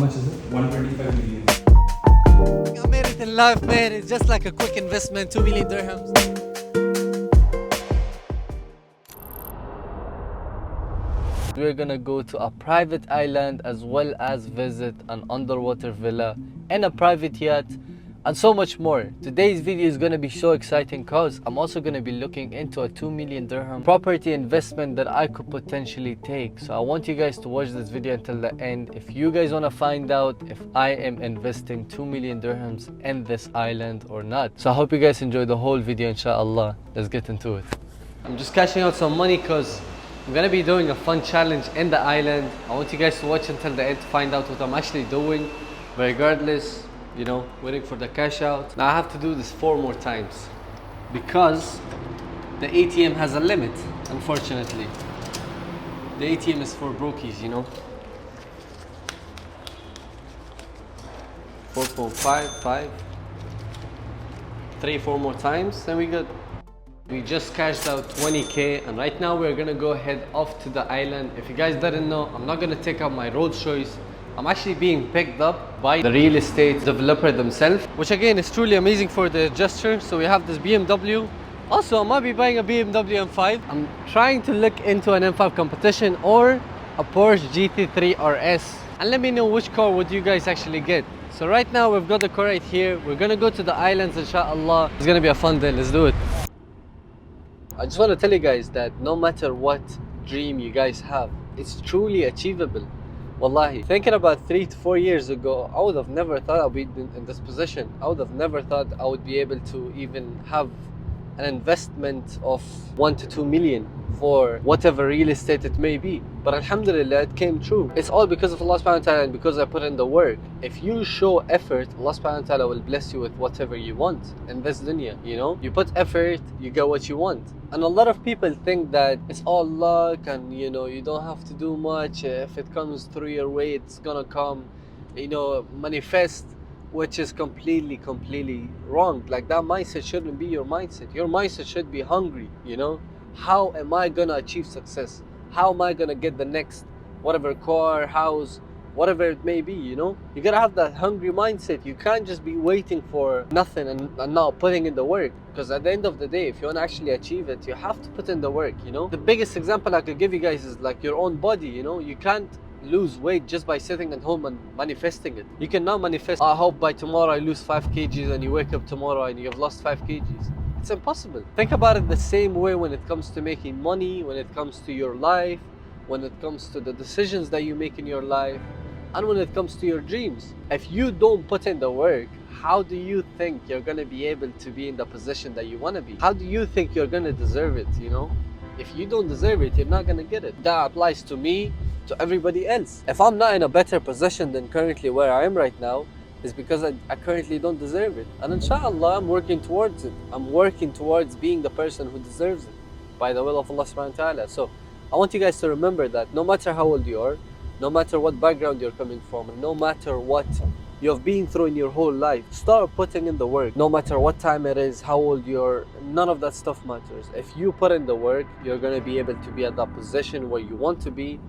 much is it? 125 million. I made it in life, man. It's just like a quick investment, 2 million dirhams. We're gonna go to a private island as well as visit an underwater villa and a private yacht and so much more. Today's video is gonna be so exciting because I'm also gonna be looking into a 2 million dirham property investment that I could potentially take. So I want you guys to watch this video until the end if you guys wanna find out if I am investing 2 million dirhams in this island or not. So I hope you guys enjoy the whole video, inshallah. Let's get into it. I'm just cashing out some money because I'm gonna be doing a fun challenge in the island. I want you guys to watch until the end to find out what I'm actually doing. But regardless, you know, waiting for the cash out. Now I have to do this 4 more times because the ATM has a limit, unfortunately. The ATM is for brokies, you know. 4.55, 3-4 more times, then we good. We just cashed out 20k and right now we're gonna go head off to the island. If you guys didn't know, I'm not gonna take out my road choice. I'm actually being picked up by the real estate developer themselves, which again is truly amazing for the gesture. So we have this BMW. Also, I might be buying a BMW M5. I'm trying to look into an M5 competition or a Porsche GT3 RS. And let me know which car would you guys actually get. So right now we've got the car right here. We're gonna go to the islands, inshallah. It's gonna be a fun day, let's do it. I just want to tell you guys that no matter what dream you guys have, it's truly achievable. Wallahi, thinking about 3 to 4 years ago, I would have never thought I'd be in this position. I would have never thought I would be able to even have an investment of 1 to 2 million for whatever real estate it may be. But alhamdulillah, it came true. It's all because of Allah subhanahu wa ta'ala and because I put in the work. If you show effort, Allah subhanahu wa ta'ala will bless you with whatever you want in this dunya, you know? You put effort, you get what you want. And a lot of people think that it's all luck and, you know, you don't have to do much. If it comes through your way, it's gonna come, you know, manifest, which is completely wrong. Like, that mindset shouldn't be your mindset. Your mindset should be hungry, you know? How am I gonna achieve success? How am I gonna get the next whatever car, house, whatever it may be, you know? You gotta have that hungry mindset. You can't just be waiting for nothing and not putting in the work. Because at the end of the day, if you want to actually achieve it, you have to put in the work, you know? The biggest example I could give you guys is like your own body, you know? You can't lose weight just by sitting at home and manifesting it. You cannot manifest, I hope by tomorrow I lose 5 kgs, and you wake up tomorrow and you've lost 5 kgs. It's impossible. Think about it the same way when it comes to making money, when it comes to your life, when it comes to the decisions that you make in your life, and when it comes to your dreams. If you don't put in the work, how do you think you're gonna be able to be in the position that you wanna be? How do you think you're gonna deserve it, you know? If you don't deserve it, you're not gonna get it. That applies to me, to everybody else. If I'm not in a better position than currently where I am right now, it's because I currently don't deserve it. And inshallah, I'm working towards it. I'm working towards being the person who deserves it by the will of Allah subhanahu wa ta'ala. So I want you guys to remember that no matter how old you are, no matter what background you're coming from, and no matter what you've been through in your whole life, start putting in the work. No matter what time it is, how old you're, none of that stuff matters. If you put in the work, you're gonna be able to be at that position where you want to be.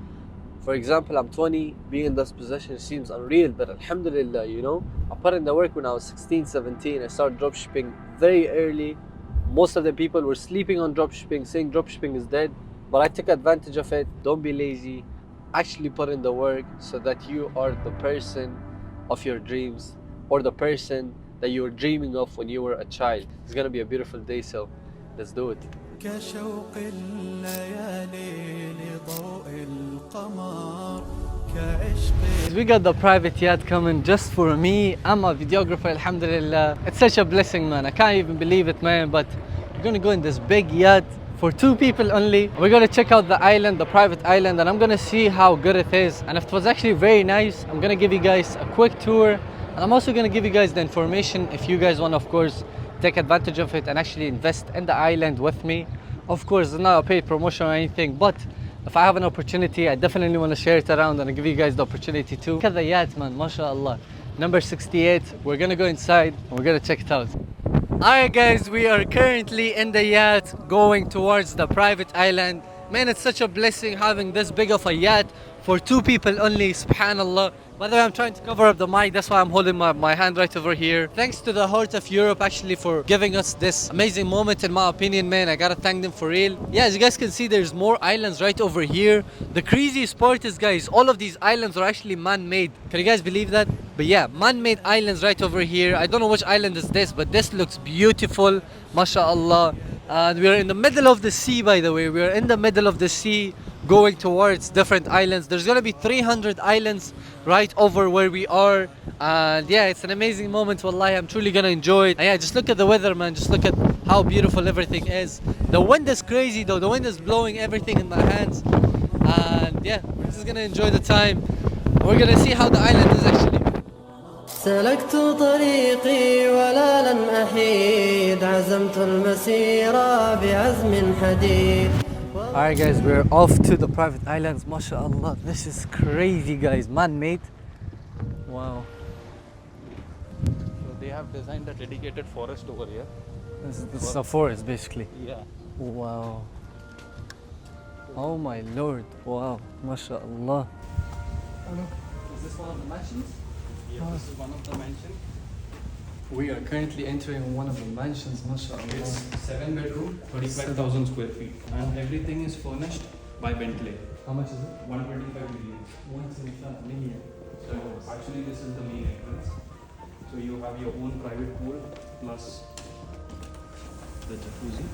For example, I'm 20, being in this position seems unreal, but alhamdulillah, you know, I put in the work when I was 16, 17. I started dropshipping very early. Most of the people were sleeping on dropshipping, saying dropshipping is dead, but I took advantage of it. Don't be lazy. Actually put in the work so that you are the person of your dreams, or the person that you were dreaming of when you were a child. It's gonna be a beautiful day, so let's do it. We got the private yacht coming just for me. I'm a videographer, alhamdulillah. It's such a blessing, man. I can't even believe it, man. But we're gonna go in this big yacht for 2 people only. We're gonna check out the island, the private island, and I'm gonna see how good it is. And if it was actually very nice, I'm gonna give you guys a quick tour. And I'm also gonna give you guys the information if you guys want, of course, take advantage of it and actually invest in the island with me. Of course, it's not a paid promotion or anything, but if I have an opportunity, I definitely want to share it around and I'll give you guys the opportunity too. Look at the yacht, man, mashallah. Number 68, we're gonna go inside and we're gonna check it out. Alright guys, we are currently in the yacht going towards the private island. Man, it's such a blessing having this big of a yacht for 2 people only, subhanallah. By the way, I'm trying to cover up the mic, that's why I'm holding my hand right over here. Thanks to the Heart of Europe actually for giving us this amazing moment, in my opinion, man. I gotta thank them for real. Yeah, as you guys can see, there's more islands right over here. The craziest part is, guys, all of these islands are actually man-made. Can you guys believe that? But yeah, man-made islands right over here. I don't know which island is this, but this looks beautiful, mashallah. And we're in the middle of the sea, by the way. We're in the middle of the sea going towards different islands. There's gonna be 300 islands right over where we are. And yeah, it's an amazing moment, wallahi. I'm truly gonna enjoy it. And yeah, just look at the weather, man. Just look at how beautiful everything is. The wind is crazy though. The wind is blowing everything in my hands. And yeah, we're just gonna enjoy the time. We're gonna see how the island is actually. سلكت طريقي ولا لن أحيد عزمت المسير بعزم حديد. Alright guys, we're off to the private islands, mashallah. This is crazy, guys, man-made. Wow. So they have designed a dedicated forest over here. This is a forest basically. Yeah. Wow. Oh my lord, wow, mashallah. Is this one of the mansions? Yeah, this is one of the mansions. We are currently entering one of the mansions, mashallah. It's 7-bedroom, 35,000 square feet, and everything is furnished by Bentley. How much is it? 125 million. 125 million. So actually, this is the main entrance. So you have your own private pool plus the jacuzzi,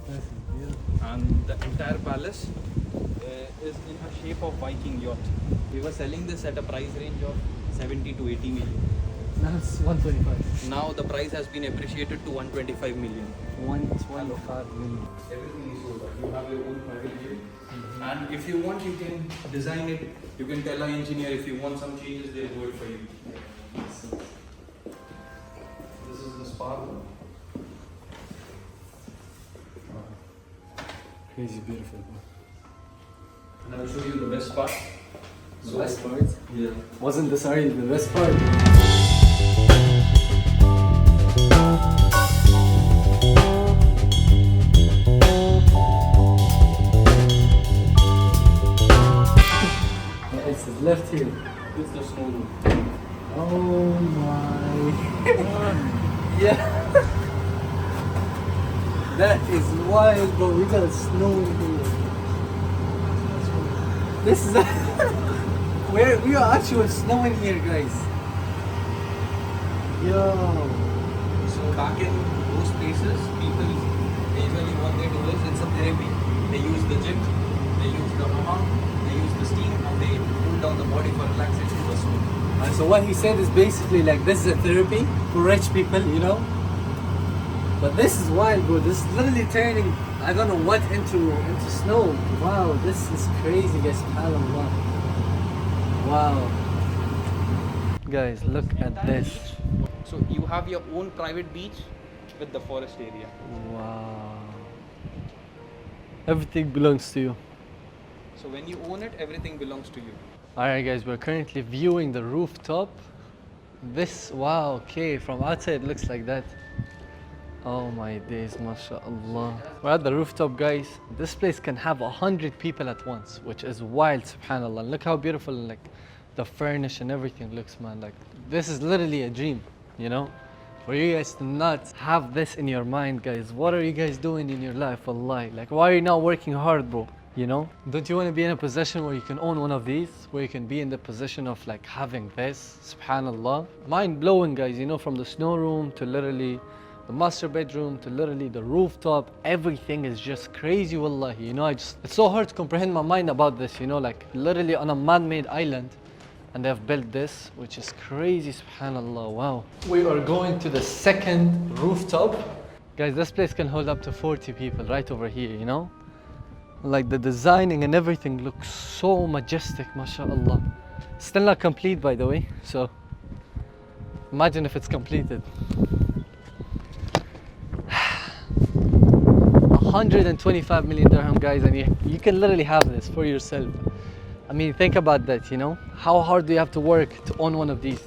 This is beautiful. and the entire palace is in a shape of Viking yacht. We were selling this at a price range of 70 to 80 million. That's 125. Now the price has been appreciated to 125 million. 125 million. Everything is sold out. You have your own private gym, and if you want, you can design it. You can tell an engineer if you want some changes, they'll do it for you. This is the spa room. Crazy beautiful. And I will show you the best part. The best part? Yeah. Wasn't this already the best part? It's left here. This is the snow room. Oh my god. Yeah. That is wild, bro. We got snow in here. This is we are actually snowing here, guys. Yo. So back in those places, people usually what they do is it's a therapy. They use the gym, they use the haram, they use the steam, and they cool down the body for relaxation for snow. And so what he said is basically like this is a therapy for rich people, you know. But this is wild, bro. This is literally turning I don't know what into snow. Wow, this is crazy, guys. SubhanAllah. Wow. Guys, look at this. So you have your own private beach with the forest area. Wow. Everything belongs to you. So when you own it, everything belongs to you. Alright guys, we're currently viewing the rooftop. This, wow, okay, from outside it looks like that. Oh my days, mashallah. We're at the rooftop, guys. This place can have 100 people at once, which is wild, subhanallah. Look how beautiful, like, the furnish and everything looks, man. Like, this is literally a dream, you know? For you guys to not have this in your mind, guys, what are you guys doing in your life, wallahi? Like, why are you not working hard, bro? You know? Don't you want to be in a position where you can own one of these? Where you can be in the position of, like, having this, subhanallah? Mind-blowing, guys, you know, from the snow room to literally the master bedroom to literally the rooftop, everything is just crazy, wallahi. You know, it's so hard to comprehend my mind about this, you know, like literally on a man-made island, and they've built this, which is crazy, subhanallah. Wow. We are going to the second rooftop. Guys, this place can hold up to 40 people right over here, you know? Like the designing and everything looks so majestic, mashallah. Still not complete, by the way, so imagine if it's completed. 125 million dirham, guys, and you can literally have this for yourself. I mean, think about that, you know? How hard do you have to work to own one of these?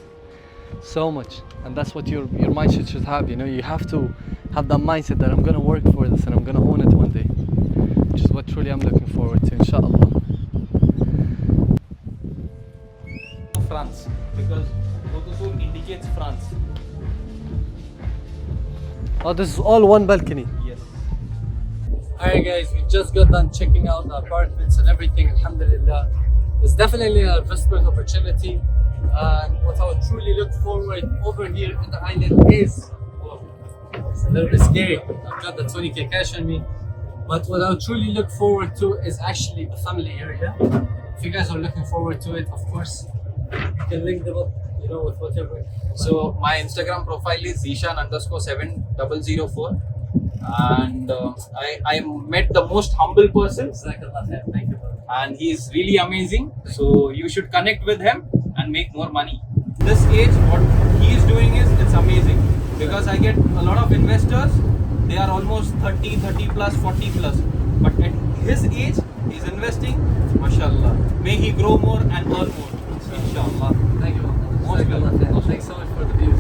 So much. And that's what your mindset should have, you know? You have to have that mindset that I'm gonna work for this and I'm gonna own it one day, which is what truly I'm looking forward to, inshallah. France, because Rotosul indicates France. Oh, this is all one balcony. Yes. Alright guys, we just got done checking out the apartments and everything, alhamdulillah. It's definitely an investment opportunity, and what I would truly look forward over here in the island is, it's a little bit scary, I've got the 20k cash on me, but what I would truly look forward to is actually the family area. If you guys are looking forward to it, of course, you can link them up, you know, with whatever. So my Instagram profile is Zishan_7004, and I met the most humble person, Thank you, brother. and he is really amazing. So you should connect with him and make more money. This age, what he is doing is, it's amazing, because I get a lot of investors. They are almost 30 plus, 40 plus, but at his age, he's investing. MashaAllah. May he grow more and earn more. Inshallah. Thank you. Most welcome. Thanks so much for the views.